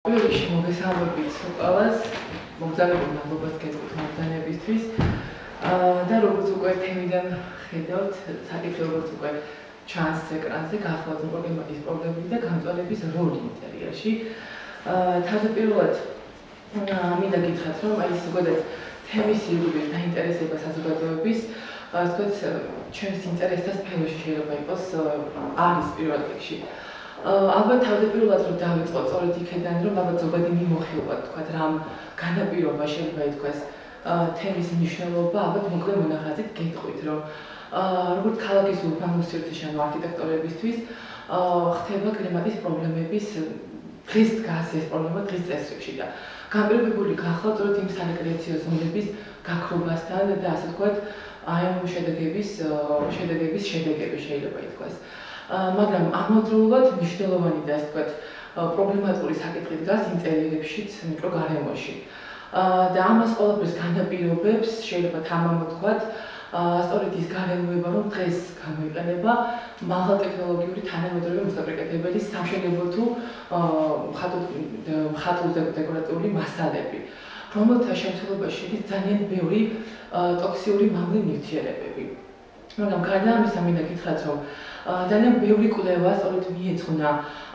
Ուրիշ მოგესალმებით ყველას, მოგზაურობ მადლობას გეტყვით მომხდანებისთვის. და როგორც უკვე თემიდან ხედავთ, საკითხი როგორც უკვე ჩანს ეკრანზე, გახლავთ პროგრამის პრობლემები და გამწვანების როლი ინტერიერში. თავდაპირველად მინდა გითხრათ, რომ აი ზოგადად თემის ირგვლივ დაინტერესება საზოგადოების, ასე ჩვენს ინტერესთა სფეროში შეიძლება იყოს არის პირველ რიგში. ალბათ თავდაპირველად რომ დავიწყოთ სწორედ იქიდან, რომ ალბათ ზოგადი მიმოხილვა თქვა რამ განაპირობა შეიძლება ითქვას თემის მნიშვნელობა, ალბათ მოკლე მონახაზით გეტყვით, რომ როგორც ქალაქის ურბანულ სივრცეში ანუ არქიტექტორებისთვის ხდება კლიმატის პრობლემების დღის დგას ეს პრობლემა დღის წესრიგში და განპირობებული გახლავთ სწორედ იმ სარეკრეაციო ზონების გაქრობასთან და ასე ვთქვათ აი ამ შედეგების შედეგები შეიძლება ითქვას. მაგრამ ამავდროულად მნიშვნელოვანი და ასე ვთქვათ პრობლემატური საკითხი დგას ინტერიერებშიც მიკროგარემოში. და ამას ყველაფერს განაპირობებს შეიძლება თამამოთქვათ სწორედ ის გარემოება, რომ დღეს გამოიყენება მაღალტექნოლოგიური თანამედროვე მოსაპრეკეთებელი სამშენებლო თუ მხატვრულ დეკორატიული მასალები, რომელთა შემცველობაში შედის ძალიან ბევრი ტოქსიური მამლი ნივთიერებები. მაგრამ გარდა ამისა მინდა გითხრათ, რომ ძალიან ბევრი კვლევა სწორედ მიეძღვნა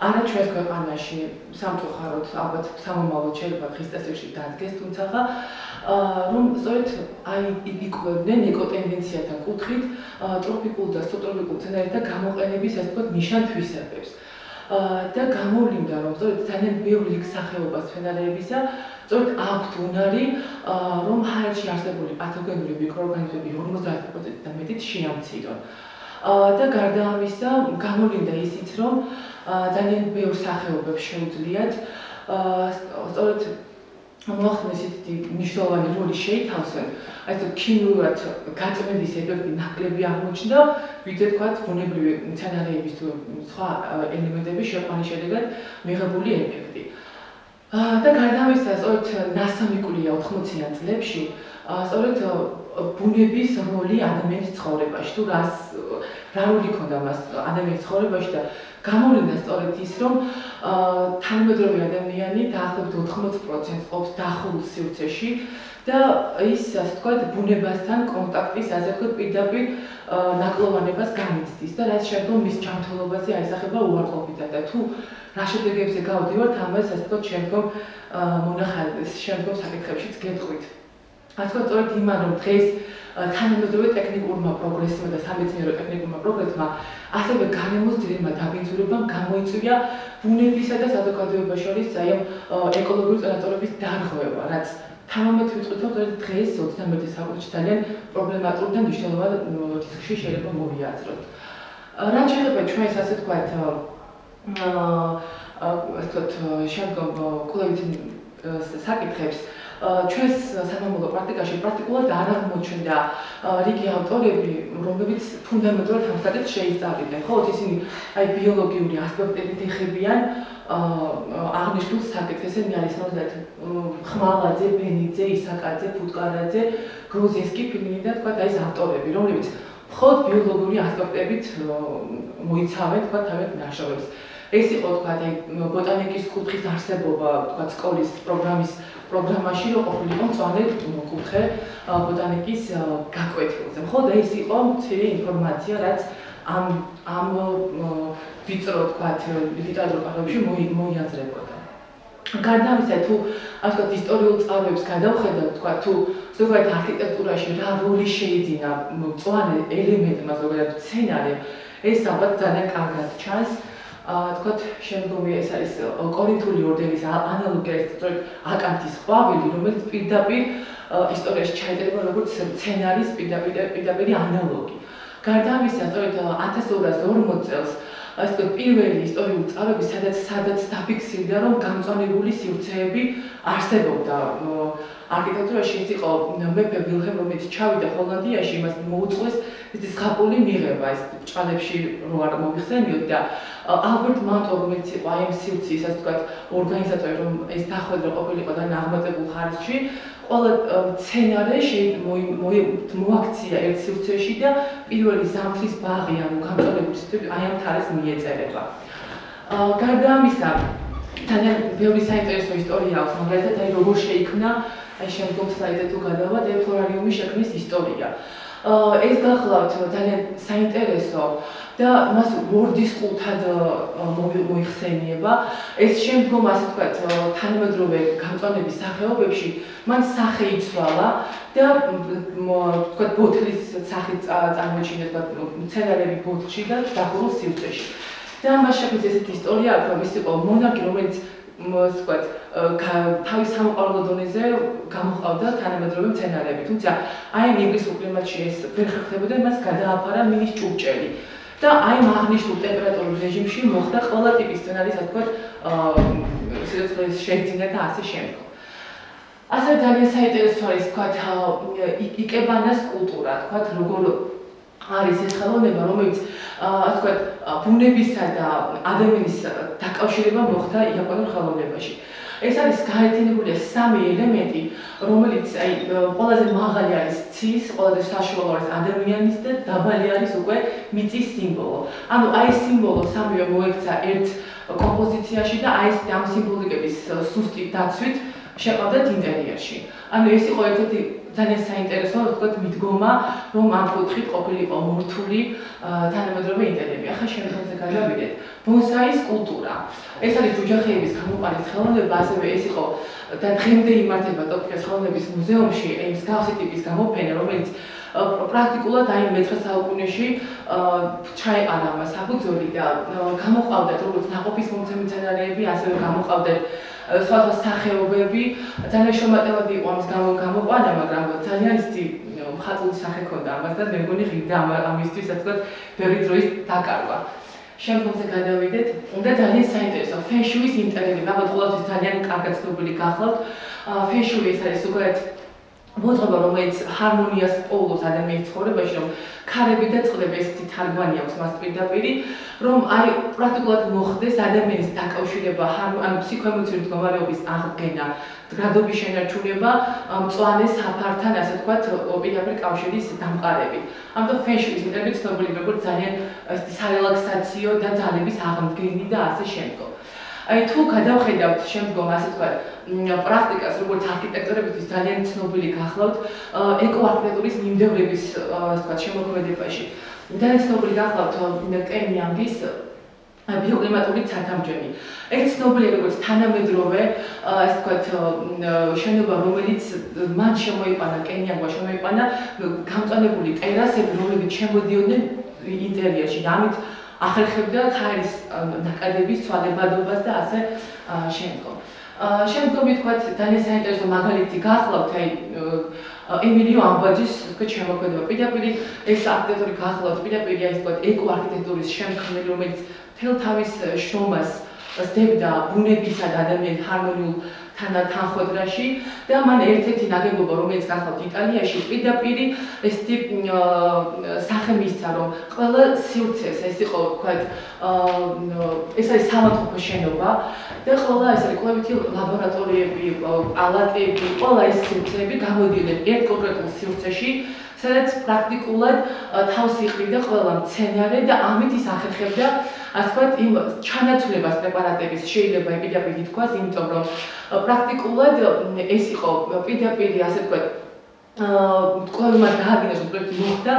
არა ჩვენს ქვეყანაში, სამწუხაროდ ალბათ სამომავლოდ შეიძლება დღის წესრიგში დადგეს, თუმცა რომ სწორედ აი იკვლევდნენ ეკოტენდენციათა კუთხით ტროპიკულ და სუბტროპიკულ მცენარეთა გამოყენების ასე ვთქვათ ნიშან-თვისებებს. და გამოვლინდა, რომ სწორედ ძალიან ბევრი სახეობა მცენარეებისა სწორედ აქვთ უნარი, რომ ჰაერში არსებული პათოგენური მიკროორგანიზმები 50% და მეტით შეამცირონ. და გარდა ამისა გამოვლინდა ისიც, რომ ძალიან ბევრ სახეობებს შეუძლიათ სწორედ მოახდინეს ისეთი მნიშვნელოვანი როლი შეითავსონ, აი ეს ქიმიურად გაწმენდის ეფექტი ნაკლები აღმოჩნდა, ვიდრე თქვათ ბუნებრივი მცენარეების თუ სხვა ელემენტების შეყვანის შედეგად მიღებული ეფექტი. და გარდა ამისა, სწორედ NASA მიკვლია 80-იან წლებში, სწორედ ბუნების როლი ადამიანის ცხოვრებაში, თუ რა როლი ჰქონდა მას ადამიანის ცხოვრებაში და გამოვლინდა სწორედ ის, რომ თანამედროვე ადამიანი დაახლოებით 80% ყოფს დახურულ სივრცეში და ის, ასე ვთქვათ, ბუნებასთან კონტაქტის, ასე ვთქვათ, პირდაპირ ნაკლოვანებას განიცდის და რაც შემდგომ მის ჯანმრთელობაზე აისახება უარყოფითად და თუ რა შედეგებზე გავდივართ, ამას, ასე ვთქვათ, შემდგომ საკითხებშიც გეტყვით. ასე ვთქვათ, სწორედ იმან, რომ დღეს თანამედროვე ტექნიკურმა პროგრესმა და სამეცნიერო ტექნიკურმა პროგრესმა ასევე გარემოს ძლიერ დაბინძურებამ გამოიწვია ბუნებისა და საზოგადოებას შორის აი ამ ეკოლოგიური წონასწორობის დარღვევა, რაც თამამად ვიტყვით, რომ დღეს 21 საუკუნეში ძალიან პრობლემატურ და მნიშვნელოვან რისკში შეიძლება მოვიაზროთ. რაც შეეხება ჩვენს ასე ვთქვათ შემდგომ კვლევით საკითხებს, ჩვენს სამომავლო პრაქტიკაში პრაქტიკულად არ აღმოჩნდა რიგი ავტორები, რომლებიც ფუნდამენტურად ამ საკითხს შეისწავლიდნენ. ხოლო ისინი აი ბიოლოგიური ასპექტებით ეხებიან აღნიშნულ საკითხს. ესენი არის მაგალითად ხმალაძე, ბენიძე, ისაკაძე, ფუტკარაძე, გროზინსკი, ფილინი და თქვა ეს ავტორები, რომლებიც მხოლოდ ბიოლოგიური ასპექტებით მოიცავენ თქვა თავიანთ ნაშრომებს. ეს იყო თქვა ბოტანიკის კუთხის არსებობა თქვა სკოლის პროგრამაში, რომ ყოფილიყო მწვანე კუთხე ბოტანიკის გაკვეთილზე. მხოლოდ ეს იყო მცირე ინფორმაცია, რაც ამ ვიწრო თქვა ლიტერატურულ კითხებში მოიაზრებოდა. გარდა ამისა, თუ ასე ვთქვათ ისტორიულ წყაროებს გადავხედავთ, თქვა თუ ზოგადად არქიტექტურაში რა როლი შეიძინა მწვანე ელემენტმა, ზოგადად მცენარემ, ეს ალბათ ძალიან კარგად ჩანს. თქვათ შემდგომი ეს არის კორინთული ორდენის ანალოგია, ეს სწორედ აკანთის ყვავილი, რომელიც პირდაპირ ისტორიაში ჩაიწერება როგორც სცენარის პირდაპირი ანალოგი. გარდა ამისა, სწორედ 1240 წელს ასე ვთქვათ პირველი ისტორიული წყაროები, სადაც დაფიქსირდა, რომ გამწვანებული სივრცეები არსებობდა არქიტექტურაში. ის იყო მეფე ვილჰელმ, რომელიც ჩავიდა ჰოლანდიაში, იმას მოუწყვეს ეს ზღაპული მიღება, ეს ბრჭყალებში რო არ მოიხსენიოთ და ალბერტ მანტო, რომელიც იყო აი ამ სივრცის, ასე ვთქვათ, ორგანიზატორი, რომ ეს დახვედრა ყოფილიყო და აღმატებულ ხარისხში, ყველა მცენარე მოაქცია ერთ სივრცეში და პირველი ზამთრის ბაღი, ანუ გამწვანებული სივრცეები აი ამ თარეს მიეწერება. გარდა ამისა, ძალიან ბევრი საინტერესო ისტორია აქვს, მაგალითად, აი როგორ შეიქმნა, აი შემდგომ სლაიდზე თუ გადავალთ, ფლორარიუმის შექმნის ისტორია. ეს გახლავთ ძალიან საინტერესო და მას ვორდის ყუთად მოიხსენიება. ეს შემდგომ ასე ვთქვათ, თანამედროვე გამწვანების სახეობებში მან სახე იცვალა და ვთქვათ, ბოთლის სახით წარმოიჩინა, ვთქვათ, მცენარები ბოთლში და დახურულ სივრცეში. და მას შექმნის ესეთი ისტორია, რომ ის იყო მონარქი, რომელიც ვთქვათ, თავის სამოყვარულო დონეზე გამოჰყავდა თანამედროვე მცენარეები, თუმცა აი ინგლისურ კლიმატში ეს ვერ ხერხდებოდა, მას გადააფარა მინის ჭურჭელი. და აი აღნიშნულ ტემპერატურულ რეჟიმში მოხდა ყველა ტიპის მცენარის, ასე ვთქვათ, სიცოცხლის შეძენა და ასე შემდგომ. ასე ძალიან საინტერესო არის, ვთქვათ, იკებანას კულტურა, ვთქვათ, როგორ არის ეს ხელოვნება, რომელიც ასე ვთქვათ, ბუნებისა და ადამიანის დაკავშირება მოხდა იაპონურ ხელოვნებაში. ეს არის გაერთიანებული სამი ელემენტი, რომელიც აი ყველაზე მაღალი არის ცის, ყველაზე საშუალო არის ადამიანის და დაბალი არის უკვე მიწის სიმბოლო. ანუ აი ეს სიმბოლო სამივე მოექცა ერთ კომპოზიციაში და აი ეს ამ სიმბოლიკების სუსტი დაცვით შეყავდათ ინტერიერში. ანუ ეს იყო ერთ-ერთი ძალიან საინტერესო, ვთქვათ, მიდგომა, რომ ამ კუთხით ყოფილიყო მორთული თანამედროვე ინტერიერები. ახლა შემდგომზე გადავიდეთ. ბონსაის კულტურა. ეს არის ოჯახეების გამოყვანის ხელოვნება, ასევე ეს იყო და დღემდე იმართება ტოკიოს ხელოვნების მუზეუმში ეს მსგავსი ტიპის გამოფენა, რომელიც პრაქტიკულად აი მე-19 საუკუნეში ჩაეყარა მას საფუძველი და გამოყავდათ როგორც ნაყოფის მომცემი მცენარეები, ასევე გამოყავდათ სხვადასხვა სახეობები. ძალიან შემატევად იყო ამის გამოყვანა, მაგრამ ძალიან ისეთი მხატვრული სახე ჰქონდა ამას და მე მგონი ღირდა ამისთვის, ასე ვთქვათ, ბევრი დროის დაკარგვა. შემდგომზე გადავიდეთ და ძალიან საინტერესო ფენშუის ინტერიერები, მაგათ ყოველთვის ძალიან კარგად ცნობილი გახლავთ. ფენშუი ეს არის ზოგადად მოძღვრება, რომელიც ჰარმონიას პოულობს ადამიანის ცხოვრებაში, რომ ქარები და წყლები ესეთი თარგმანი აქვს მას პირდაპირი, რომ აი პრაქტიკულად მოხდეს ადამიანის დაკავშირება, ანუ ფსიქოემოციური მდგომარეობის აღდგენა, გრადობის შენარჩუნება, მწვანე საფართან, ასე ვთქვათ, პირდაპირ კავშირის დამყარებით. ამიტომ ფენშუის ინტერიერები ცნობილი როგორც ძალიან სარელაქსაციო და ძალების აღდგენი და ასე შემდგომ. აი თუ გადავხედავთ შემდგომ, ასე ვთქვათ, პრაქტიკას, როგორც არქიტექტორებისთვის ძალიან ცნობილი გახლავთ ეკოარქიტექტურის მიმდევრების, ასე ვთქვათ, შემოქმედებაში. ძალიან ცნობილი გახლავთ კენ იანგის ბიოკლიმატური ცათამბჯენი. ეს ცნობილია როგორც თანამედროვე, ასე ვთქვათ, შენობა, რომელიც მან შემოიყვანა, კენ იანგმა შემოიყვანა გამწვანებული ტერასები, რომლებიც შემოდიოდნენ ინტერიერში. ამით ახერხებდა ქარის ნაკადების ცვალებადობას და ასე შემდგომ. შემდგომი თქვათ ძალიან საინტერესო მაგალითი გახლავთ, აი ემილიო ამბაჯის შემოქმედება. პირდაპირ ეს არქიტექტორი გახლავთ, პირდაპირ აი თქვათ ეკოარქიტექტურის შემქმნელი, რომელიც მთელ თავის შრომას სდებდა ბუნებისა და ადამიანის ჰარმონიულ თანხმდრაში და მან ერთ-ერთი ნაგებობა, რომელიც გახლავთ იტალიაში, პირდაპირ ესეთი სახე მისცა, რომ ყველა სივრცეს ეს იყო, ვთქვათ, ეს არის სამართლობო შენობა და ყველა ეს არის კვლევითი ლაბორატორიები, პალატები, ყველა ეს სივრცეები გამოდიოდნენ ერთ კონკრეტულ სივრცეში, სადაც პრაქტიკულად თავს იყრიდა ყველა მცენარე და ამით ის ახერხებდა, ასე ვთქვათ, იმ ჩანაცვლებას პრეპარატების შეიძლება პირდაპირ ითქვას, იმიტომ რომ პრაქტიკულად ეს იყო პირდაპირ, ასე ვთქვათ, კვლევებმა დაადგინეს, რომ პროექტი მოხდა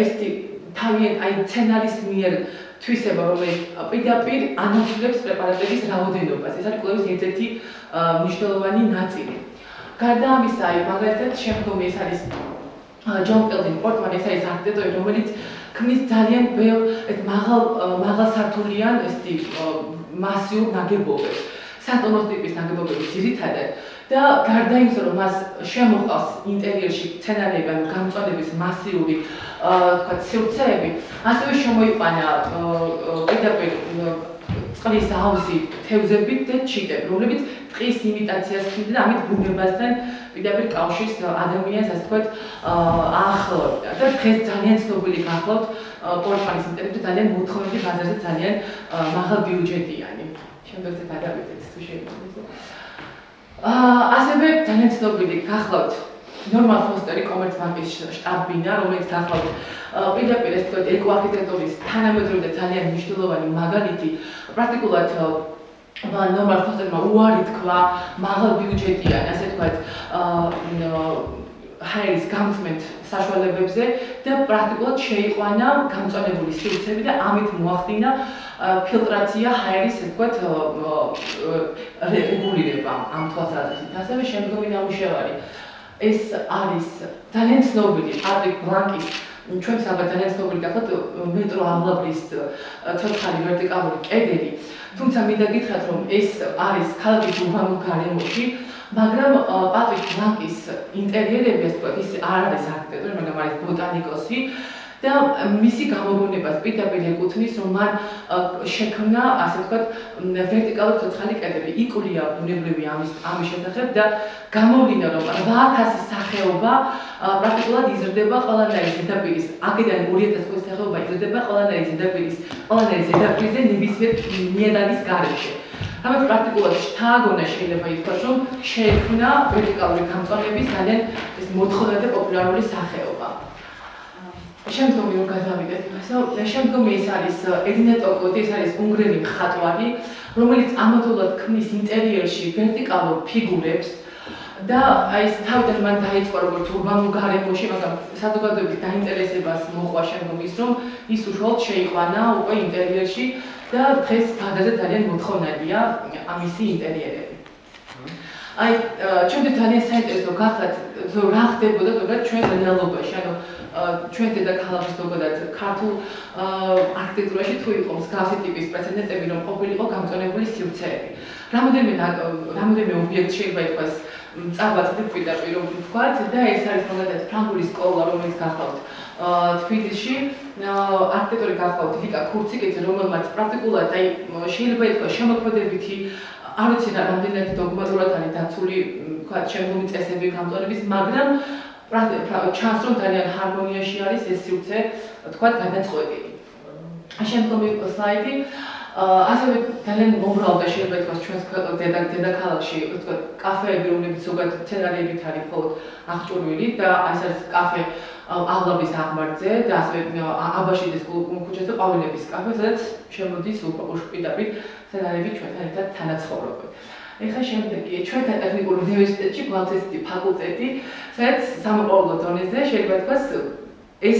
ესეთი თავიანთ აი მცენარის მიერ თვისება, რომელიც პირდაპირ ანაცვლებს პრეპარატების რაოდენობას. ეს არის კვლევის ერთ-ერთი მნიშვნელოვანი ნაწილი. გარდა ამისა, აი მაგალითად შემდგომი ეს არის ჯონ პელდინ პორტმანი, ეს არის არქიტექტორი, რომელიც ქმნის ძალიან ბევრ მაღალსართულიან ესეთი მასიურ ნაგებობებს. სანტონოს ტიპის ნაგებობები ძირითადად და გარდა იმისა, რომ მას შემოყავს ინტერიერში მცენარეები, ანუ გამწვანების მასიური, თქვათ, სივრცეები, ასევე შემოიყვანა პირდაპირ წყლის აუზი თევზებით და ჩიტები, რომლებიც ტყის იმიტაციას ქმნიდა და ამით ბუნებასთან პირდაპირ კავშირს ადამიანს, ასე ვთქვათ, აახლოვდა. და დღეს ძალიან ცნობილი გახლავთ პორტმანის ინტერიერები ძალიან მოთხოვნითი ბაზარზე ძალიან მაღალბიუჯეტიანი. შემდეგზე გადავიდეთ თუ შეიძლება. ასევე ძალიან ცნობილი გახლავთ ნორმან ფოსტერი კომერცბანკის შტაბ-ბინა, რომელიც გახლავთ პირდაპირ ეს თქვათ ეკოარქიტექტურის თანამედროვე და ძალიან მნიშვნელოვანი მაგალითი. პრაქტიკულად ნორმალ ფოსტერმა უარი თქვა, მაღალ ბიუჯეტიან, ასე ვთქვათ, ჰაერის გამწმენთ საშუალებებზე და პრაქტიკულად შეიყვანა გამწვანებული სივრცეები და ამით მოახდინა ფილტრაცია ჰაერის, ასე ვთქვათ, რეგულირება ამ თვალსაზრისით. ასევე შემდგომი ნამუშევარი ეს არის ძალიან ცნობილი პატრიკ ბლანკის ჩვენს ალბათ ძალიან ცნობილი გახლავთ მეტრო ავლაბრის ცოცხალი ვერტიკალური კედელი. თუმცა მინდა გითხრათ, რომ ეს არის ქალაქის ურბანულ გარემოში, მაგრამ პატრიკ ბლანკის ინტერიერები, ასე ვთქვათ, ის არ არის არქიტექტორი, მაგრამ არის ბოტანიკოსი და მისი გამოგონებას პირდაპირ ეკუთვნის, რომ მან შექმნა, ასე ვთქვათ, ვერტიკალური ცოცხალი კედელი. იკვლია ბუნებრივი ამის შესახებ და გამოვლინდა, რომ 8000 სახეობა პრაქტიკულად იზრდება ყველანაირი ზედაპირის, აქედან 2000 სხვა სახეობა იზრდება ყველანაირი ზედაპირზე ნებისმიერ ნიადაგის გარეშე. ამით პრაქტიკულად შთააგონა შეიძლება ითქვას, რომ შეიქმნა ვერტიკალური გამწვანების ძალიან მოთხოვნადი და პოპულარული სახეობა. შემდგომი რომ გადავიდეთ იმასო, შემდგომი ეს არის ედინა ტოკოტი, ეს არის უნგრელი მხატვარი, რომელიც ამავდროულად ქმნის ინტერიერში ვერტიკალურ ფიგურებს და ეს თავიდან მან დაიწყო როგორც ურბანულ გარემოში, მაგრამ საზოგადოების დაინტერესებას მოყვა შემდგომ ის, რომ ის უშუალოდ შეიყვანა უკვე ინტერიერში და დღეს ბადაზე ძალიან მოთხოვნადია ამისი ინტერიერები. აი, ჩვენთვის ძალიან საინტერესო გახლავთ, რა ხდებოდა ზოგადად ჩვენ რეალობაში, ანუ ჩვენ დედაქალაქში ზოგადად ქართულ არქიტექტურაში თუ იყო მსგავსი ტიპის პრეცედენტები, რომ ყოფილიყო გამწვანებული სივრცეები. რამდენიმე ობიექტი შეიძლება ითქვას წარბაცდით პირდაპირ რომ ვთქვათ და ეს არის მაგალითად ფრანგული სკოლა, რომელიც გახლავთ თბილისში, არქიტექტორი გახლავთ ვიკა ქურციკიძე, რომელმაც პრაქტიკულად აი შეიძლება ითქვას შემოქმედებითი არ ვიცი რა რამდენად დოგმატურად არის დაცული, ვთქვათ, შემდგომი წესები გამწვანების, მაგრამ ჩანს რომ ძალიან ჰარმონიაში არის ეს სივრცე, ვთქვათ, გადაწყვეტილი. შემდგომი სლაიდი ასევე ძალიან მომრავლდა შეიძლება ითქვას ჩვენს დედაქალაქში, ვთქვათ, კაფეები, რომლებიც ზოგადად სცენარიებით არის მხოლოდ აღჭურვილი და ეს არის კაფე ავლაბრის აღმართზე და ასევე აბაშიძის ქუჩაზე ყვავილების კაფე, სადაც შემოდის პირდაპირ სცენარიები ჩვენთან ერთად თანაცხოვრობენ. ეხლა შემდეგი ჩვენთან ტექნიკურ უნივერსიტეტში გვალთესტი ფაკულტეტი, სადაც სამოყვარულო დონეზე შეიძლება ითქვას ეს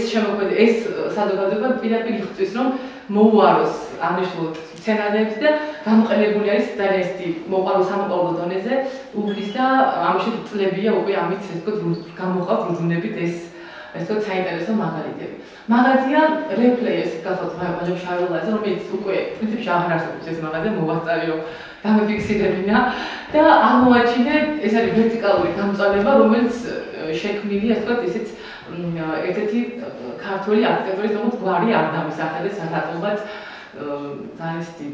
საზოგადოება პირდაპირ იხსნის, რომ მოუაროს აღნიშნულ სცენარებს და გამოყენებული არის ძალიან ისეთი მოყვარულ სამოყვარულო დონეზე უგლის და ამაში წლებია უკვე ამით ესე ვთქვათ გამოყავთ რუჯუნებით ეს ვთქვათ საინტერესო მაგალითები. მაგალითია რეპლეის გახლავთ მაგალითად შაროლაზე, რომელიც უკვე პრინციპში აღარ არსებობს ეს მაგალითი მოვასწარი რომ დამიფიქსირებინა და აღმოაჩინე ეს არის ვერტიკალური გამწვანება, რომელიც შექმნილი ასე ვთქვათ ისიც ერთ-ერთი ქართული არქიტექტურის თემით გვარი არ დამისახელეს რატომაც ძალიან ისეთი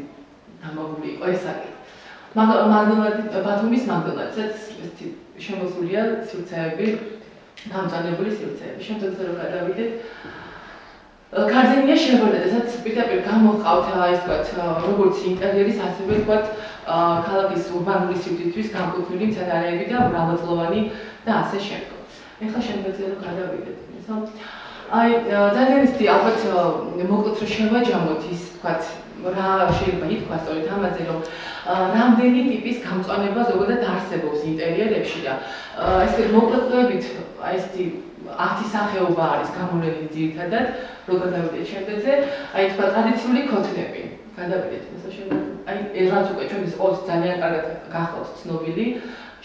დამაგული იყო ეს საკითხი. ბათუმის მაგდონალდსაც ესეთი შემოსულია სივრცეები, გამწვანებული სივრცეები. შემდეგზე რომ გადავიდეთ, გარდენია შევრდედასაც პირდაპირ გამოჰყავთ ეს ვთქვათ როგორც ინტერიერის, ასევე ვთქვათ ქალაქის ურბანული სივრცეების განკუთვნილი მცენარეები და მრავალწლოვანი და ასე შემდგომ. ეხლა შემდეგზე რომ გადავიდეთ, ისო აი ძალიან ისეთი ალბათ მოკლედ რომ შევაჯამოთ ის ვთქვათ რა შეიძლება ითქვას სწორედ ამაზე რომ რამდენი ტიპის გამწვანება ზოგადად არსებობს ინტერიერებში და ესე მოკლედებით აი ესეთი 10 სახეობა არის გამოვლენილი ძირითადად რო გადავიდეთ შემდეგზე აი თქვა ტრადიციული ქოთნები გადავიდეთ ესე შემდეგ აი ეს რაც უკვე ჩვენს ყოველს ძალიან კარგად გახლავთ ცნობილი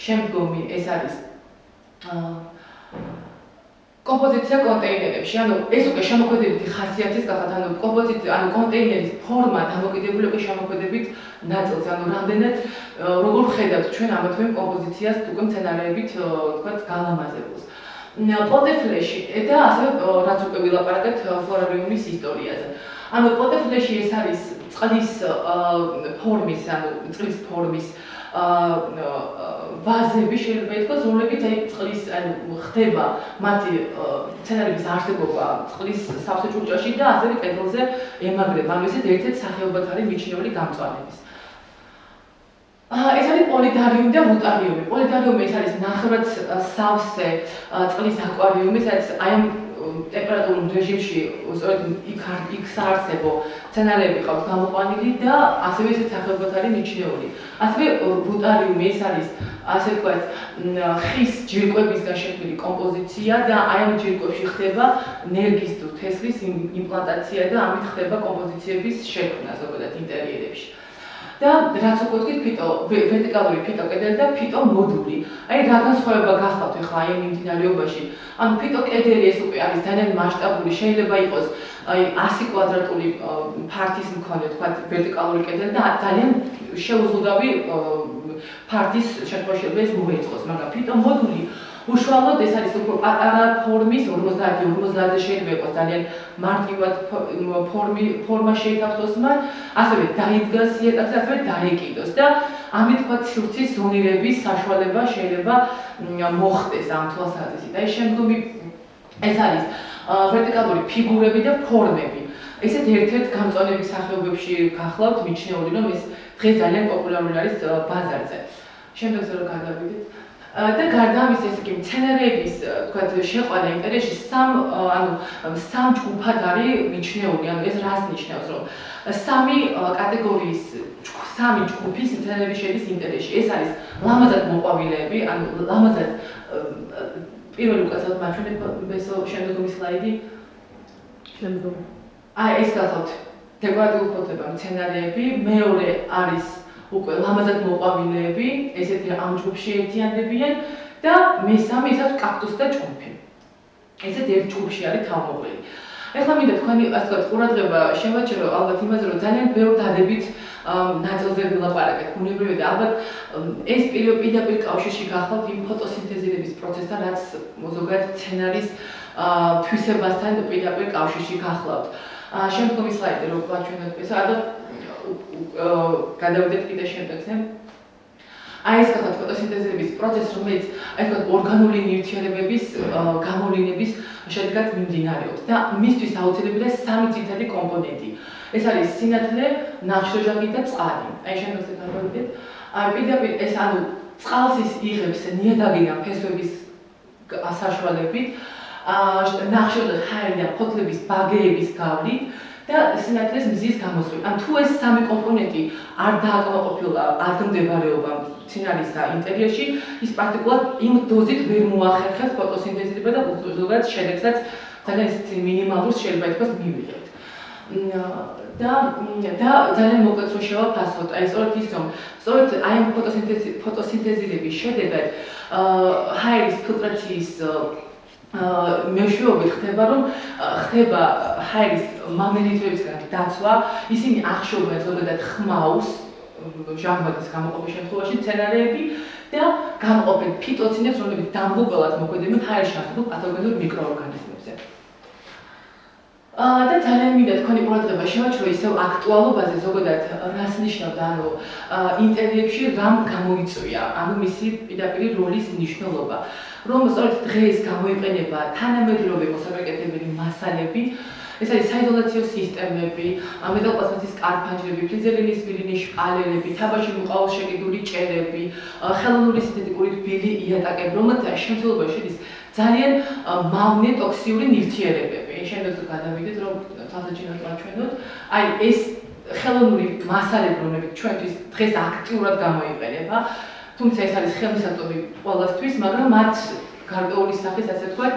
შემდგომი ეს არის კომპოზიცია კონტეინერებში, ანუ ეს უკვე შემოქმედებითი ხასიათის გახლავთ, ანუ კომპოზიცია, ანუ კონტეინერის ფორმა დამოკიდებული უკვე შემოქმედებით ნაწილს, ანუ რამდენად როგორ ხედავთ ჩვენ ამ თემ კომპოზიციას უკვე მცენარეებით ვთქვათ გალამაზებულს. პოტეფლეში და ასევე რაც უკვე ვილაპარაკეთ ფლორარიუმის ისტორიაზე. ანუ პოტეფლეში ეს არის წყლის ფორმის, ანუ წყლის ფორმის ვაზები შეიძლება ითქვას, რომლებიც აი წყლის ანუ ხდება მათი მცენარეების არსებობა წყლის სავსე ჭურჭელში და ასევე კედელზე ემაგრება. ანუ ესეთ ერთ-ერთ სახეობად არის მიჩნეული გამწვანების. ეს არის პოლიდარიუმი და ვუტარიუმი. პოლიდარიუმი ეს არის ნახევრად სავსე წყლის აკვარიუმი, სადაც აი ამ ტემპერატურულ რეჟიმში სწორედ იქ საარსებო სცენარები ყავს გამოყვანილი და ასევე ისეთ სახეობად არის მიჩნეული. ასევე რუტარიუმი ეს არის ასე ვთქვათ ხის ჯირკვლებისგან შექმნილი კომპოზიცია და აი ამ ჯირკვებში ხდება ნერგის თუ თესლის იმპლანტაცია და ამით ხდება კომპოზიციების შექმნა ზოგადად ინტერიერებში. და რაც უკვე ვთქვით ფიტო ვერტიკალური ფიტოკედელი და ფიტომოდული. აი რა განსხვავება გახავთ ახლა აი ამ მიმდინარეობაში. ანუ ფიტოკედელი ეს უკვე არის ძალიან მასშტაბური, შეიძლება იყოს აი 100 კვადრატული ფართის მქონე თქვათ ვერტიკალური კედელი და ძალიან შეუზღუდავი ფართის შემთხვევაში ეს მოეწყოს, მაგრამ ფიტომოდული უშუალოდ ეს არის უფრო პატარა ფორმის 50-50 შეიძლება იყოს ძალიან მარტივად ფორმა შეიცავს მას, ასევე დაიდგას იატაკზე, ასევე დაეკიდოს და ამით თქვათ სივრცის ზონირების საშუალება შეიძლება მოხდეს ამ თვალსაზრისით. აი შემდგომი ეს არის ვერტიკალური ფიგურები და ფორმები. ესეთ ერთ-ერთ გამწვანების სახეობებში გახლავთ მიჩნეული, რომ ეს დღეს ძალიან პოპულარული არის ბაზარზე. შემდეგზე რომ გადავიდეთ და გარდა ამისა ეს კი მცენარეების თქვათ შეყვანა ინტერიერში სამ ჯგუფად არის მიჩნეული, ანუ ეს რას ნიშნავს, რომ სამი კატეგორიის სამი ჯგუფის მცენარეები შედის ინტერიერში. ეს არის ლამაზად მოყვავილეები, ანუ ლამაზად პირველი უკაცრავად მაჩვენებ შემდგომი სლაიდი. შემდგომი. აი ეს გახლავთ დეკორატიულ ფოთლება მცენარეები, მეორე არის უკვე ლამაზად მოყვავილეები, ესეთი ამ ჯგუფში ერთიანდებიან და მესამე ის არის კაქტუსი და ჭუმფი. ესეთ ერთ ჯგუფში არის თავმოყრილი. ეხლა მინდა თქვენი ასე ვთქვათ ყურადღება შევაჩერო ალბათ იმაზე, რომ ძალიან ბევრ დადებით ნაწილზე ვილაპარაკეთ. ბუნებრივია და ალბათ ეს პირდაპირ კავშირში გახლავთ იმ ფოტოსინთეზირების პროცესთან, რაც ზოგადად სცენარის თვისებასთან პირდაპირ კავშირში გახლავთ. შემდგომი სლაიდი რო ვაჩვენოთ, ეს ალბათ გადავიდეთ კიდე შემდეგზე. აი ეს გახლავთ ფოტოსინთეზირების პროცესი, რომელიც აი თქვა ორგანული ნივთიერებების გამოვლინების შედეგად მიმდინარეობს და მისთვის აუცილებელია სამი ძირითადი კომპონენტი. ეს არის სინათლე, ნახშირჟანგი და წყალი. აი შემდეგზე გადავიდეთ. პირდაპირ ეს ანუ წყალს ის იღებს ნიადაგიდან ფესვების საშუალებით, ნახშირჟანგი ჰაერი და ფოთლების ბაგეების გავლით და სინათლის მზის გამოსვლით. ან თუ ეს სამი კომპონენტი არ დააკმაყოფილა ადგილმდებარეობა მცენარისა ინტერიერში, ის პრაქტიკულად იმ დოზით ვერ მოახერხებს ფოტოსინთეზირება და ზოგადად შედეგსაც ძალიან ისეთი მინიმალურს შეიძლება ითქვას მივიღებთ. და ძალიან მოკლედ რო შევაფასოთ, აი სწორედ ის რომ სწორედ აი ამ ფოტოსინთეზირების შედეგად ჰაერის ფილტრაციის მეშვეობით ხდება, რომ ხდება ჰაერის მამელითვებისგან დაცვა, ისინი ახშობენ ზოგადად ხმაურს, ჟანგბადის გამოყოფის შემთხვევაში მცენარეები და გამოყოფენ ფიტოცინებს, რომლებიც დამღუპველად მოქმედებენ ჰაერში არსებულ პათოგენურ მიკროორგანიზმებზე. და ძალიან მინდა თქვენი ყურადღება შევაჩრო ისევ აქტუალობაზე ზოგადად რას ნიშნავდა, ანუ ინტერიერებში რამ გამოიწვია, ანუ მისი პირდაპირ როლის მნიშვნელობა. რომ სწორედ დღეს გამოიყენება თანამედროვე მოსამეკეთებელი მასალები, ეს არის საიზოლაციო სისტემები, მეტალპლასტმასის კარფანჯრები, ფლიზელინის მილინის შპალერები, თაბაში მოყავის შეკიდული ჭერები, ხელოვნური სინთეტიკური თბილი იატაკები, რომელთა შემცველობაში შედის ძალიან მავნე ტოქსიური ნივთიერებები. შემდეგზე გადავიდეთ, რომ თვალსაჩინოდ ვაჩვენოთ. აი ეს ხელოვნური მასალები, რომლებიც ჩვენთვის დღეს აქტიურად გამოიყენება, თუმცა ეს არის ხელმისაწვდომი ყველასთვის, მაგრამ მათ გარკვეული სახის, ასე ვთქვათ,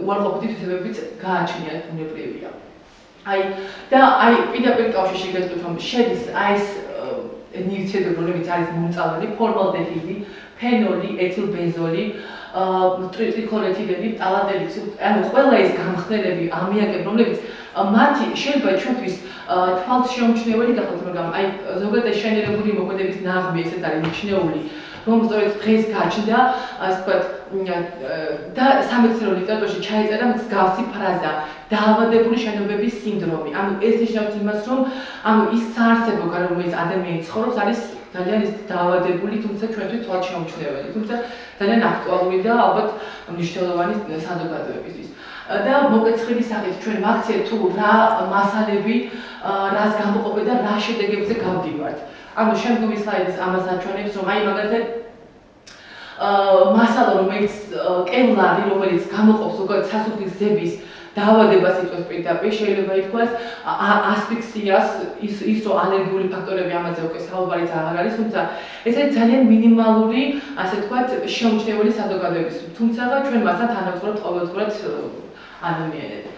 უარყოფითი თვისებებიც გააჩნიათ, ბუნებრივია. აი პირდაპირ კავშირში გეტყვით, რომ შედის აი ეს ნივთიერებები, რომლებიც არის მომწავლელი, ფორმალდეჰიდი, ფენოლი, ეთილბენზოლი, ტრიკლეთილები, ტალატები, ანუ ყველა ეს გამხნელები, ამიაკები, რომლებიც მათი შეიძლება ჩვენთვის თვალს შეუმჩნეველი გახადოთ, მაგრამ აი ზოგადად შენერებული მოქმედების ნაღმი ესეც არის მიჩნეული, რომ სწორედ დღეს გაჩნდა, ასე ვთქვათ, და სამეცნიერო ლიტერატურაში ჩაიწერა მსგავსი ფრაზა, დაავადებული შენობების სინდრომი. ანუ ეს ნიშნავს იმას, რომ ანუ ის საარსებო გარემო, რომელიც ადამიანი ცხოვრობს, არის ძალიან ის დაავადებული, თუმცა ჩვენთვის თვალს შეუმჩნეველი, თუმცა ძალიან აქტუალური და ალბათ მნიშვნელოვანი საზოგადოებისთვის. და მოკეცხვილი სახით ჩვენ ვაქციეთ თუ რა მასალები, რას გამოყოფენ და რა შედეგებზე გავდივართ. ანუ შემდგომი სლაიდის ამას აჩვენებს, რომ აი მაგალითად მასალა, რომელიც კევლარი, რომელიც გამოყოფს ზოგადად სასუფრის გზების დაავადებას იწვევს პირდაპირ, შეიძლება ითქვას ასფიქსიას, ის რომ ალერგიული ფაქტორები ამაზე უკვე საუბარიც აღარ არის, თუმცა ეს არის ძალიან მინიმალური, ასე ვთქვათ, შეუმჩნეველი საზოგადოების. თუმცა ჩვენ მასთან თანავწორებთ ყოველდღურად ადამიანები.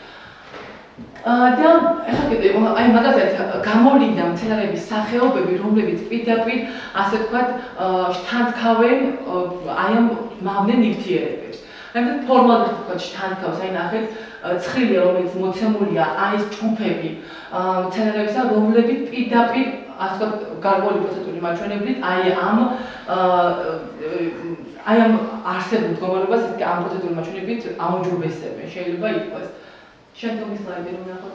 და ახლა კიდე აი მაგალითად გამოვლინდა მცენარეების სახეობები, რომლებიც პირდაპირ, ასე ვთქვათ, შთანთქავენ აი ამ მავნე ნივთიერებებს. რადგან ფორმალურად ვთქვათ შთანთქავს, აი ნახეთ ცხრილი, რომელიც მოცემულია აი ეს ჯგუფები მცენარეებისა, რომლებიც პირდაპირ, ასე ვთქვათ, გარკვეული პროცენტული მაჩვენებლით აი ამ არსებულ მდგომარეობას ამ პროცენტული მაჩვენებლით აუმჯობესებენ, შეიძლება ითქვას. შემდგომი სლაიდი რომ ნახოთ.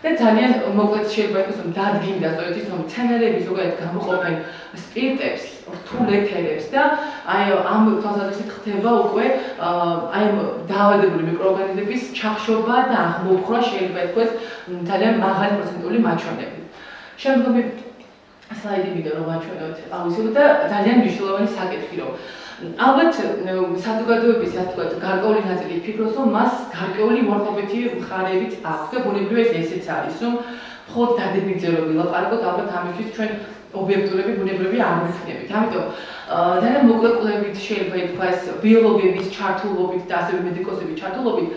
და ძალიან მოკლედ შეიძლება ითქვას, რომ დადგინდა სწორედ ის, რომ მცენარეები ზოგადად გამოყოფენ სპირტებს, რთულ ეთერებს და აი ამ თვალსაზრისით ხდება უკვე აი ამ დაავადებული მიკროორგანიზმების ჩახშობა და აღმოფხვრა შეიძლება ითქვას ძალიან მაღალი პროცენტული მაჩვენებლით. შემდგომი სლაიდი მინდა რომ ვაჩვენოთ ამისო და ძალიან მნიშვნელოვანი საკითხი რომ ალბათ საზოგადოების ასე ვთქვათ გარკვეული ნაწილი ფიქრობს რომ მას გარკვეული უარყოფითი მხარეებიც აქვს და ბუნებრივად ესეც არის რომ მხოლოდ დადებითზე რომ ვილაპარაკოთ ალბათ ამისთვის ჩვენ ობიექტურები ბუნებრივი არ ვიქნებით. ამიტომ ძალიან მოკლე კვლევით შეიძლება ითქვას ბიოლოგების ჩართულობით და ასევე მედიკოსების ჩართულობით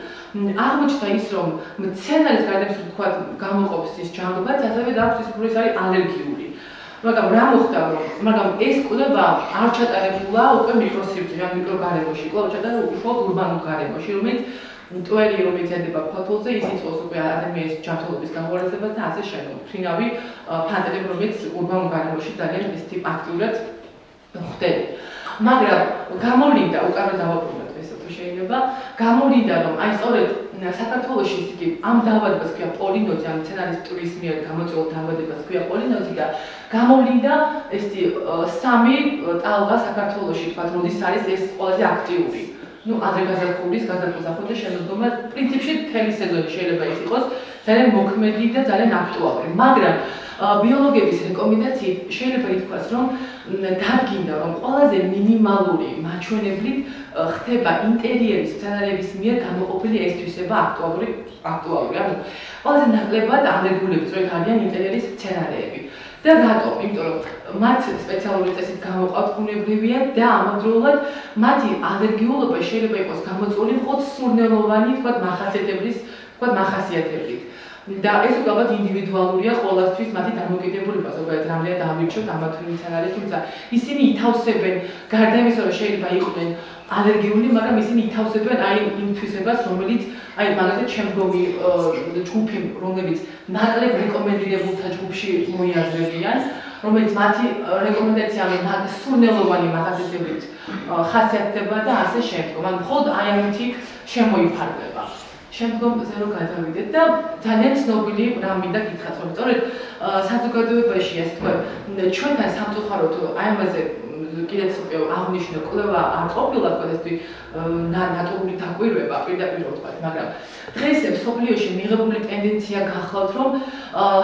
აღმოჩნდა ის რომ მცენარის გარდამს ვთქვათ გამოყოფს ის ჯანმრთელობაც ასევე აქვს ის რომ ეს არის ალერგიული. მაგრამ რა მოხდა მაგრამ ეს კვლევა არ ჩატარებულა უკვე მიკროსივრცეში ან მიკროგარემოში, კვლევა ჩატარებულა უშუალოდ ურბანულ გარემოში, რომელიც მტვერი რომელიც ედება ფოთოლზე, ის იწვევს უკვე ადამიანის ჯანმრთელობის გამორაგებას და ასე შემდეგ. ფინავი ფანტები, რომელიც ურბანულ გარემოში ძალიან ისეთი აქტიურად ხდება. მაგრამ გამოვლინდა უკავია დავაბრუნოთ ესე თუ შეიძლება, გამოვლინდა რომ აი სწორედ საქართველოში ისეთი ამ დაავადებას ქვია პოლინოზი, ამ მცენარის მტვრის მიერ გამოწვეულ დაავადებას ქვია პოლინოზი და გამოვლინდა ესეთი სამი ტალღა საქართველოში, თქვათ, როდის არის ეს ყველაზე აქტიური. ну ადრე გაზაფხულის გაზაფხულს შემოდგომა პრინციპში მთელი სეზონი შეიძლება ის იყოს ძალიან მოქმედი და ძალიან აქტუალური. მაგრამ ბიოლოგების რეკომენდაციით შეიძლება ითქვას, რომ დადგინდა, რომ ყველაზე მინიმალური მაჩვენებლით ხდება ინტერიერის მცენარეების მიერ გამოყოფილი ეს თვისება აქტუალური. ანუ ყველაზე ნაკლებად ალერგიულები სწორედ არიან ინტერიერის მცენარეები. და რატომ? იმიტომ რომ მათ სპეციალური წესით გამოყავთ ბუნებრივია და ამავდროულად მათი ალერგიულობა შეიძლება იყოს გამოწვეული მხოლოდ სურნელოვანი, თქვათ, მახასიათებლით. და ეს უკვე ალბათ ინდივიდუალურია ყოველთვის მათი დამოკიდებულება, ზოგადად რამდენად ამირჩევთ ამ თუ მცენარეს, თუმცა ისინი ითავსებენ გარდა იმისა, რომ შეიძლება იყვნენ ალერგიული, მაგრამ ისინი ითავსებენ აი იმ თვისებას, რომელიც აი მაგალითად შემდგომი ჯგუფი, რომლებიც ნაკლებ რეკომენდირებულთა ჯგუფში მოიაზრებიან, რომელიც მათი რეკომენდაცია სურნელოვანი მახასიათებლით ხასიათდება და ასე შემდგომ. ან მხოლოდ აი ამითი შემოიფარგლება. შემდგომზე რომ გადავიდეთ და ძალიან ცნობილი რამ მინდა გითხრათ, რომ სწორედ საზოგადოებაში ასე თქვა ჩვენთან სამწუხაროდ აი ამაზე კიდეც უკვე აღნიშნე კვლევა არ ყოფილა, თქვა ესეთი ნატურული დაკვირვება პირდაპირ ვთქვა, მაგრამ დღეს მსოფლიოში მიღებული ტენდენცია გახლავთ, რომ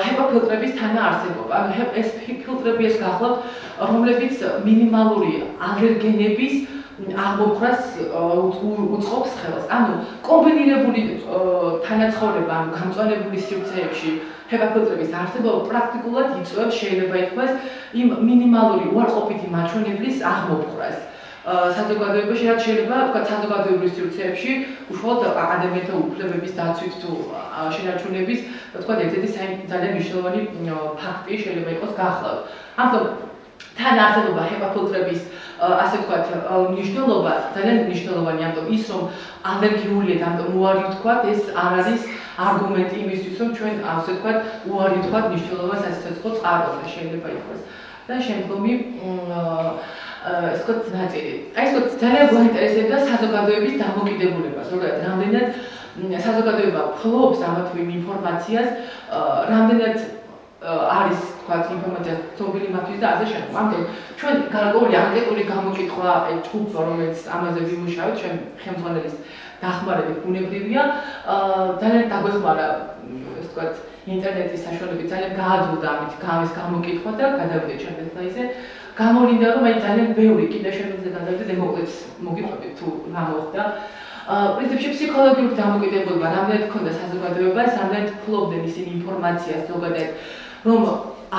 ჰეპაფილტრების თანაარსებობა, ანუ ეს ფილტრები ეს გახლავთ, რომლებიც მინიმალური ალერგენების აღმოფხვრას უწყობს ხელს. ანუ კომბინირებული თანაცხოვრება, ანუ გამწვანებული სივრცეებში ჰეპაფილტრების არსებობა პრაქტიკულად იწვევს, შეიძლება ითქვას, იმ მინიმალური უარყოფითი მაჩვენებლის აღმოფხვრას. საზოგადოებაში რაც შეიძლება ვთქვათ საზოგადოებრივ სივრცეებში უშუალოდ ადამიანთა უფლებების დაცვით თუ შენარჩუნების ვთქვათ ერთ-ერთი ძალიან მნიშვნელოვანი ფაქტი შეიძლება იყოს გახლავთ. ამიტომ თან არსებობა ჰეპაფილტრების ასე ვთქვათ მნიშვნელობა ძალიან მნიშვნელოვანია, ამიტომ ის რომ ალერგიულია და ამიტომ უარი ვთქვათ, ეს არ არის არგუმენტი იმისთვის, რომ ჩვენ ასე ვთქვათ უარი ვთქვათ მნიშვნელობას სასიცოცხლო წყაროზე შეიძლება ითქვას. და შემდგომი ეს ვთქვათ ნაწილი. აი ეს ვთქვათ ძალიან გვაინტერესებდა საზოგადოების დამოკიდებულება, ზოგადად რამდენად საზოგადოება ფლობს ამა თუ იმ ინფორმაციას, რამდენად არის თქვათ ინფორმაცია ცნობილი მათთვის და ასე შემდეგ. ამიტომ ჩვენ გარკვეული ანკეტური გამოკითხვა ჯგუფ რომელიც ამაზე ვიმუშავეთ, ჩვენ ხელმძღვანელის დახმარებით ბუნებრივია, ძალიან დაგვეხმარა ეს თქვათ ინტერნეტის საშუალებით ძალიან გაადვილდა ამით გამოკითხვა და გადავიდეთ ჩვენ სლაიდზე. გამოვლინდა რომ აი ძალიან ბევრი კიდე შემიძლია გადავიდე მოკლედ მოგიყვებით თუ რა მოხდა. პრინციპში ფსიქოლოგიური დამოკიდებულება რამდენად ქონდა საზოგადოებას, რამდენად ფლობდნენ ისინი ინფორმაციას ზოგადად, რომ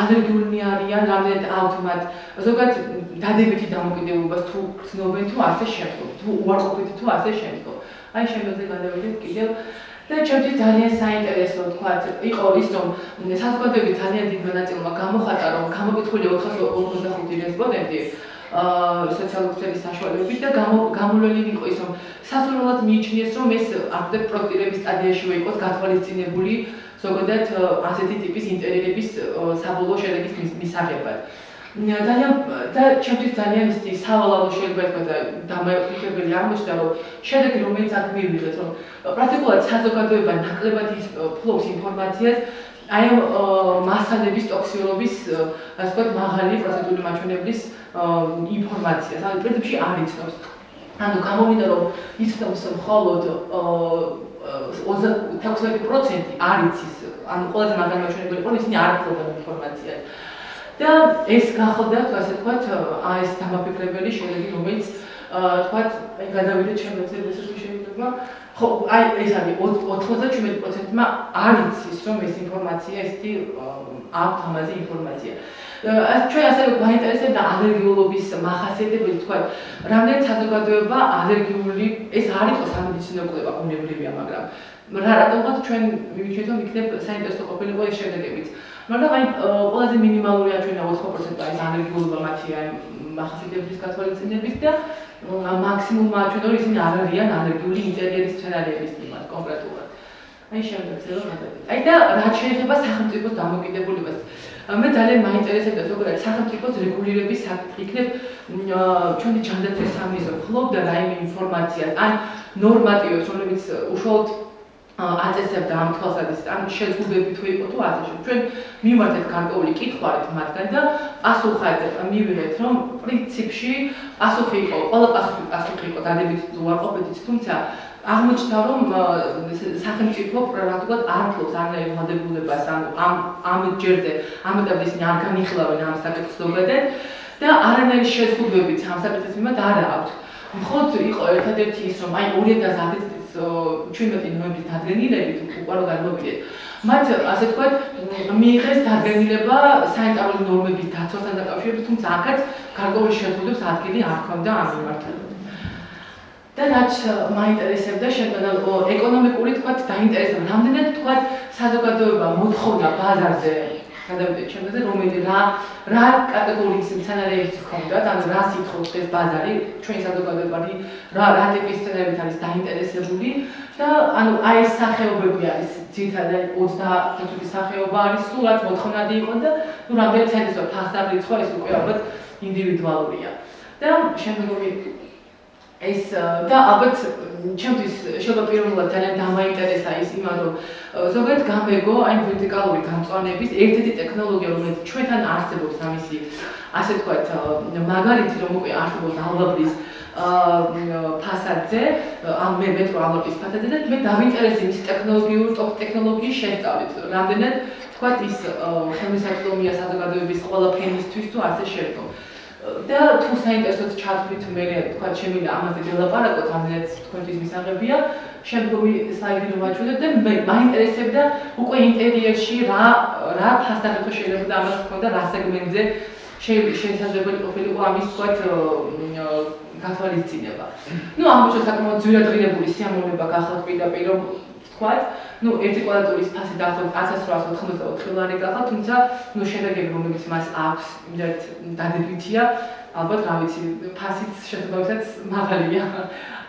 ალერგიულნი არიან, რამდენად აქვთ მათ ზოგადად დადებითი დამოკიდებულებას თუ გრძნობენ თუ ასე შემდგომ, თუ უარყოფითი თუ ასე შემდგომ. აი შემიძლია გადავიდეთ კიდევ და ჩემთვის ძალიან საინტერესო თქვათ იყო ის რომ საზოგადოების ძალიან დიდ მონაწილეობა გამოხატა რომ გამოკითხული 445 რესპონდენტი სოციალური ქსელის საშუალებით და გამოვლენილი იყო ის რომ სასურველად მიიჩნიეს რომ ეს აქტივ პროექტირების სტადიაშივე იყოს გათვალისწინებული ზოგადად ასეთი ტიპის ინტერიერების საბოლოო შედეგის მისაღებად. და ჩემთვის ძალიან ისეთი სავალალო შეიძლება ითქვას და დამაყენებელი აღმოჩნდა რომ შედეგი რომელიც აქ მივიღეთ რომ პრაქტიკულად საზოგადოება ნაკლებად ფლობს ინფორმაციას აი ამ მასალების ტოქსიოლოგიის ასე ვთქვათ მაღალი პროცედურული მაჩვენებლის ინფორმაციას. ანუ პრინციპში არ იცნობს. ანუ გამოვლინდა რომ იცნობს მხოლოდ 16% არ იცის, ანუ ყველაზე მაღალი მაჩვენებელი იყო ისინი არ ფლობენ ინფორმაციას. და ეს გახდა ასე ვთქვათ ეს დამაფიქრებელი შედეგი რომელიც ვთქვათ აი გადავიდეთ შემდგომზე ესეთი შეიძლება ხო აი ეს არის 97%-მა არ იცის რომ ეს ინფორმაცია ესეთი აქვს ამაზე ინფორმაცია. ჩვენ ასევე გვაინტერესებდა ალერგიულობის მახასიათებლები ვთქვათ რამდენად საზოგადოება ალერგიული ეს არ იყო სამედიცინო კვლევა უნებრივია მაგრამ რატომღაც ჩვენ მივიჩნევთ რომ იქნებ საინტერესო ყოფილიყო ეს შედეგებიც. მაგრამ აი ყველაზე მინიმალური აჩვენა 4% არის ალერგიულობა მათი აი მახასიათებლის გათვალისწინების და მაქსიმუმ აჩვენა რომ ისინი არ არიან ალერგიული ინტერიერის სცენარების მიმართ კონკრეტულად. აი შემდეგზე რომ გადავიდეთ. აი და რაც შეეხება სახელმწიფოს დამოკიდებულებას. მე ძალიან მაინტერესებდა ზოგადად სახელმწიფოს რეგულირების საკითხი. იქნებ ჩვენი ჯანდაცვის სამინისტრო ფლობდა რაიმე ინფორმაციას ან ნორმატივებს რომლებიც უშუალოდ აწესებდა ამ თვალსაზრისით, ან შეზღუდვები თუ იყო თუ ასე შემდეგ. ჩვენ მივმართეთ გარკვეული კითხვარით მათგან და პასუხად მივიღეთ, რომ პრინციპში პასუხი იყო, ყველა პასუხი იყო დადებითი თუ უარყოფითიც, თუმცა აღმოჩნდა, რომ სახელმწიფო პრაქტიკულად არ ფლობს არანაირ ვალდებულებას, ანუ ამ ჯერზე ამ ეტაპზე ისინი არ განიხილავენ ამ საკითხს ზოგადად და არანაირი შეზღუდვებიც ამ საკითხის მიმართ არ აქვს. მხოლოდ იყო ერთადერთი ის, რომ აი 2010 წლის 17 ნოემბრის დადგენილებით უყარო გადმოვიდეთ. მათ ასე ვთქვათ, მიიღეს დადგენილება სანიტარული ნორმების დაცვასთან დაკავშირებით, თუმცა აქაც გარკვეული შეზღუდვების ადგილი არ ჰქონდა ამ მიმართულებით. და რაც მაინტერესებდა შემდგომ ეკონომიკური თქვათ დაინტერესება, რამდენად თქვათ საზოგადოება მოთხოვნა ბაზარზე გადავიდეთ შემდეგზე რომელიც რა კატეგორიის სცენარებიც ჰქონდათ, ანუ რას ითხოვს ეს ბაზარი, ჩვენი საზოგადოება რა ტიპის სცენარებით არის დაინტერესებული და ანუ აი ეს სახეობები არის ძირითადად 30 სახეობა არის, სულ რაც მოთხოვნადი იყო და ნუ რამდენი საინტერესო ფასდარიცხვა ეს უკვე ალბათ ინდივიდუალურია. და შემდგომი ეს და ალბათ ჩემთვის შეიძლება პირველად ძალიან დამაინტერესა ის იმან რომ ზოგადად გამეგო აი ვერტიკალური გამწვანების ერთ-ერთი ტექნოლოგია რომელიც ჩვენთან არსებობს ამისი ასე ვთქვათ მაგალითი რომ უკვე არსებობს ალვაბრის ფასადზე ამ მეტრო ალვაბრის ფასადზე და მე დავინტერესე ის ტექნოლოგიის შესწავლით რამდენად ვთქვათ ის ხელმისაწვდომია საზოგადოების ყველა ფენისთვის თუ ასე შემდგომ და თუ საინტერესოდ ჩათვლით მე თქვა შემიძლია ამაზე ველაპარაკოთ ამზეც თქვენთვის მისაღებია შემდგომი სლაიდი რომ ვაჩვენებ და მე მაინტერესებდა უკვე ინტერიერში რა ფასდაგეთო შეიძლება ამას თქონდა რა სეგმენტზე შესაძლებელი ყოფილიყო ამის თქვათ გათვალისწინება. ნუ ამბობთ საკმაოდ ძვირადღირებული სიამოვნება გახალთ პირდაპირ რომ ვთქვათ, ნუ ერთი კვადრატურის ფასი დაახლოებით 1894 ლარი გახალთ, თუმცა ნუ შედეგები რომლებიც მას აქვს, იმდენად დადებითია, ალბათ რა ვიცი, ფასიც შესაძლებელსაც მაღალია.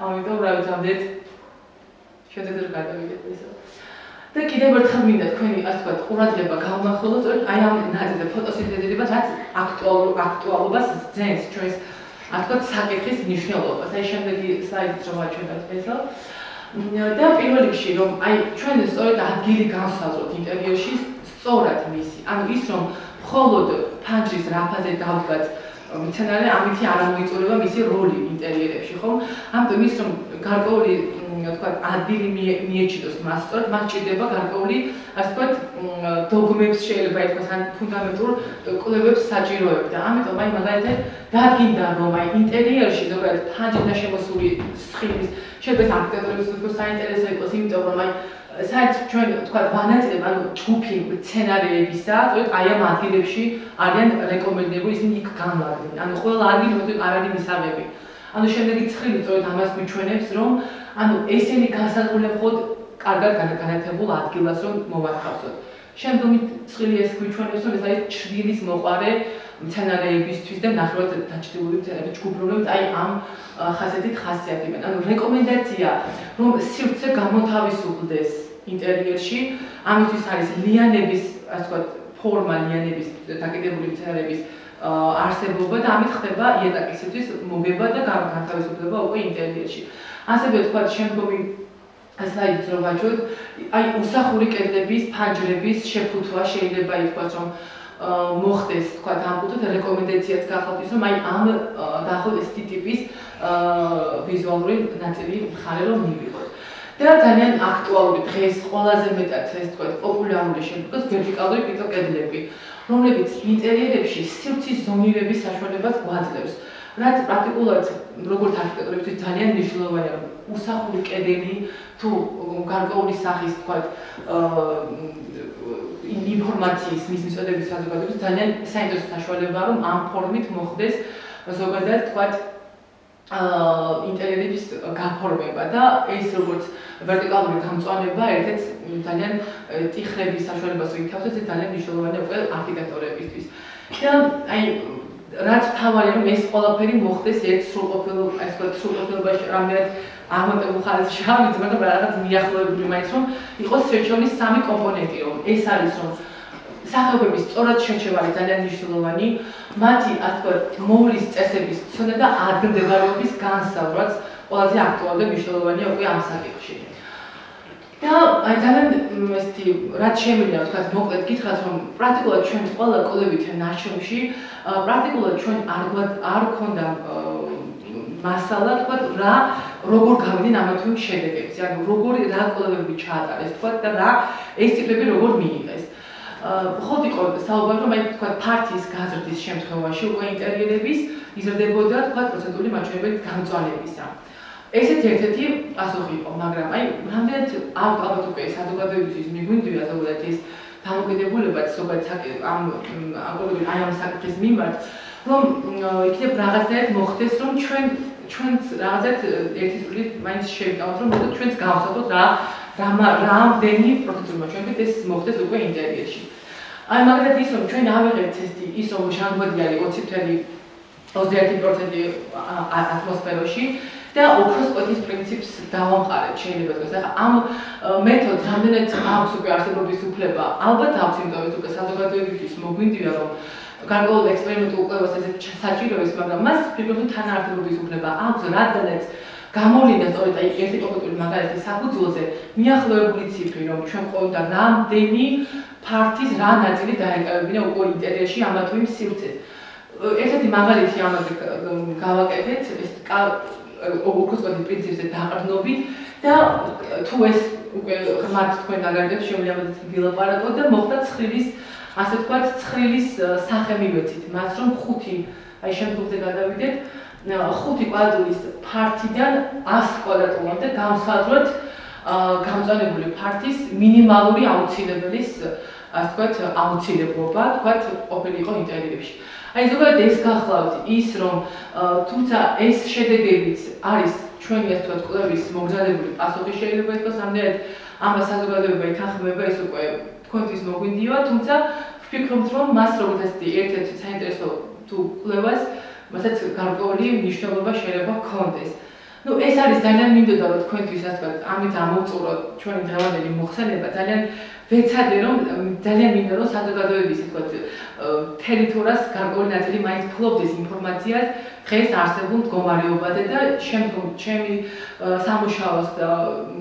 ამიტომ რა ვიცი, ამდენად შედეგზე გადავიდეთ ისე. და კიდევ ერთხელ მინდა თქვენი ასე ვთქვათ ყურადღება გავმახვილოთ სწორედ აი ამ ნაწილზე ფოტოსინთეზირებას რაც აქტუალობას ძენს ჩვენს ასე ვთქვათ საკითხის მნიშვნელობას. აი შემდეგი სლაიდით რომ ვაჩვენოთ ესო და პირველ რიგში რომ აი ჩვენ სწორედ ადგილი განსაზღვროთ ინტერიერში სწორად მისი. ანუ ის რომ მხოლოდ ფანჯრის რაფაზე დავდგათ მცენარე ამითი არ მოიწურება მისი როლი ინტერიერებში, ხო? ამიტომ ის რომ გარკვეული თქვათ ადგილი მიეჩიტოს მას, სწორედ მას ჭირდება გარკვეული, ასე ვთქვათ, დოგმებს შეიძლება ითქვას ან ფუნდამენტურ კვლევებს საჭიროებს და ამიტომ აი მაგალითად დადგინდა რომ აი ინტერიერში ზოგადად ფანჯიდან შემოსული სხილის შეიძლება არქიტექტურის უფრო საინტერესო იყოს, იმიტომ რომ აი საერთოდ ჩვენ თქვათ ვანაწილებ ანუ ჯგუფი მცენარეებისა, სწორედ აი ამ ადგილებში არიან რეკომენდებული ისინი იქ განლაგდნენ. ანუ ყველა ადგილი არ არის მისაღები. ანუ შემდეგი ცხრილი სწორედ ამას გვიჩვენებს, რომ ანუ ესენი განსაზღვრებოდ კარგად განათებულ ადგილას რომ მოვათავსოთ. შემდგომი ცხრილი ეს გვიჩვენებს, რომ ეს არის ჩრდილის მოყარე მცენარეებისთვის და ნახევრად დაჭრილი მცენარეების ჯგუფი, რომელიც აი ამ ხასიათით ხასიათებენ. ანუ რეკომენდაცია, რომ სივრცე გამოთავისუფლდეს ინტერიერში, ამისთვის არის ლიანების, ასე ვთქვათ, ფორმა ლიანების დაკიდებული მცენარეების არსებობა და ამით ხდება იატაკისათვის მოგება და განთავისუფლება უკვე ინტერიერში. ასევე ვთქვათ, შემდგომი სლაიდით რომ ვაჩვენოთ, აი უსახური კედლების, ფანჯრების შეფუთვა შეიძლება ითქვას, რომ მოხდეს, თქვათ, ამ კუთხით რეკომენდაციაც გახავთ ის, რომ აი ამ დაახლოებით ეს ტიპის ვიზუალური ნაწილი მხარე რომ მივიღოთ. და ძალიან აქტუალური დღეს ყველაზე მეტად ეს თქვათ პოპულარული შეიძლება ვერტიკალური პიტო კედლები, რომლებიც ინტერიერებში სივრცის ზონირების საშუალებას გვაძლევს. რაც პრაქტიკულად როგორც არქიტექტურისთვის ძალიან მნიშვნელოვანია, უსახური კედელი თუ გარკვეული სახის თქვათ ინფორმაციის მის მიწოდების საზოგადოების ძალიან საინტერესო საშუალებაა, რომ ამ ფორმით მოხდეს ზოგადად თქვათ ინტერიერების გაფორმება და ეს როგორც ვერტიკალური გამწვანება ერთ-ერთ ძალიან ტიხრების საშუალებას ვითავსებს, ეს ძალიან მნიშვნელოვანია უკვე არქიტექტორებისთვის. და აი რაც თავარი რომ ეს ყველაფერი მოხდეს ერთ სრულყოფილ, ასე ვთქვათ, სრულყოფილობაში რამდენად აღმატებულ ხარისხში ავიც, მაგრამ რაღაც მიახლოებული მაინც რომ იყოს შეჩვენის სამი კომპონენტი, რომ ეს არის რომ სახეობების სწორად შერჩევა არის ძალიან მნიშვნელოვანი, მათი ასე ვთქვათ, მოვლის წესების ცოდნა და ადგილმდებარეობის განსაზღვრაც ყველაზე აქტუალური და მნიშვნელოვანია უკვე ამ საკითხში. და აი ძალიან ესეთი რაც შემიძლია ვთქვათ, მოკლედ გითხრათ, რომ პრაქტიკულად ჩვენ ყველა კვლევით ნაშრომში პრაქტიკულად ჩვენ არ გქონდა მასალა, თქვათ, როგორ გავიდნენ ამა თუ იმ შედეგებზე, ანუ როგორი რა კვლევები ჩაატარეს, თქვათ, და რა ეს ტიპები როგორ მიიღეს. ხოთ იყო საუბარი, რომ აი თქვათ, ფართის გაზრდის შემთხვევაში უკვე ინტერიერების იზრდებოდა, თქვათ, პროცენტული მაჩვენებელი გამწვანებისა. ესეთი ერთ-ერთი პასუხი იყო, მაგრამ აი რამდენად ალბათ უკვე საზოგადოებისთვის მიგვინდვია ზოგადად ეს დამოკიდებულებაც ზოგადად ამ საკითხის მიმართ, რომ იქნებ რაღაცნაირად მოხდეს, რომ ჩვენც რაღაცად ერთი წვლილი მაინც შევიტანოთ, რომ მოკლედ ჩვენც გავსაუბროთ რამდენი პროცენტული მაჩვენებლით ეს მოხდეს უკვე ინტერიერში. აი მაგალითად ის, რომ ჩვენ ავიღებთ ის, რომ ჟანგბადიანი 21% ატმოსფეროში და ოქროს კვეთის პრინციპს დავამყარეთ შეიძლება თქვას. ახლა ამ მეთოდს რამდენად აქვს უკვე არსებობის უფლება? ალბათ აქვს, იმიტომ რომ უკვე საზოგადოებისთვის მოგვინდია, რომ გარკვეულ ექსპერიმენტულ კვლევას ესეთ საჭიროებს, მაგრამ მას ფიქრობთ თანაარსებობის უფლება აქვს, რადგანაც გამოვლინდა სწორედ აი ერთი კონკრეტული მაგალითი საფუძველზე მიახლოებული ციფრი, რომ ჩვენ ყოლდა რამდენი ფართის რა ნაწილი დაეკავებინა უკვე ინტერიერში ამა თუ იმ სივრცეს. ერთ-ერთი მაგალითი ამაზე გავაკეთეთ, ეს ოქროს კვეთის პრინციპზე დაყრდნობით და თუ ეს უკვე ხმართ თქვენ დაგარდეთ, შემიძლია ვილაპარაკოთ და მოხდა ცხრილის, ასე ვთქვათ, ცხრილის სახე მივეცით, მას რომ 5 აი შემდგომზე გადავიდეთ, 5 კვადრატულის ფართიდან 100 კვადრატულამდე გამსხავროთ გამწვანებული ფართის მინიმალური აუცილებლის, ასე ვთქვათ, აუცილებლობა, თქვათ, ყოფილიყო ინტერიერებში. აი ზოგადად ეს გახლავთ ის, რომ თუმცა ეს შედეგებიც არის ჩვენი ასე ვთქვათ, კვლევის მოგზადებული პასუხი შეიძლება ითქვას, რამდენად ამას საზოგადოება ეთანხმება, ეს უკვე თქვენთვის მოგვინდივა, თუმცა ვფიქრობთ, რომ მას როგორც ასეთი ერთ-ერთი საინტერესო თუ კვლევას, მასაც გარკვეული მნიშვნელობა შეიძლება ჰქონდეს. Ну, ეს არის ძალიან მინდოდა, რომ თქვენთვის ასე ვთქვათ, ამით ამოვწუროთ ჩვენი დღევანდელი მოხსენება, ძალიან ვეცადე, რომ ძალიან მინდა, რომ საზოგადოების ასე ვთქვათ, ტერიტორიას გარკვეული ნაწილი მაინც ფლობდეს ინფორმაციას დღეს არსებულ მდგომარეობაზე და შემდგომ ჩემი სამუშაოს და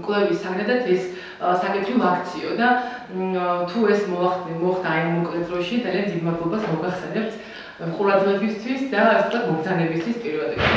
კვლევის საგნად ეს საკითხი ვაქციო და თუ ეს მოხდა აი მოკლედ დროში, ძალიან დიდ მადლობას მოგახსენებთ ყურადღებისთვის და ასე ვთქვათ, მოგზაურობისთვის პირველ რიგში.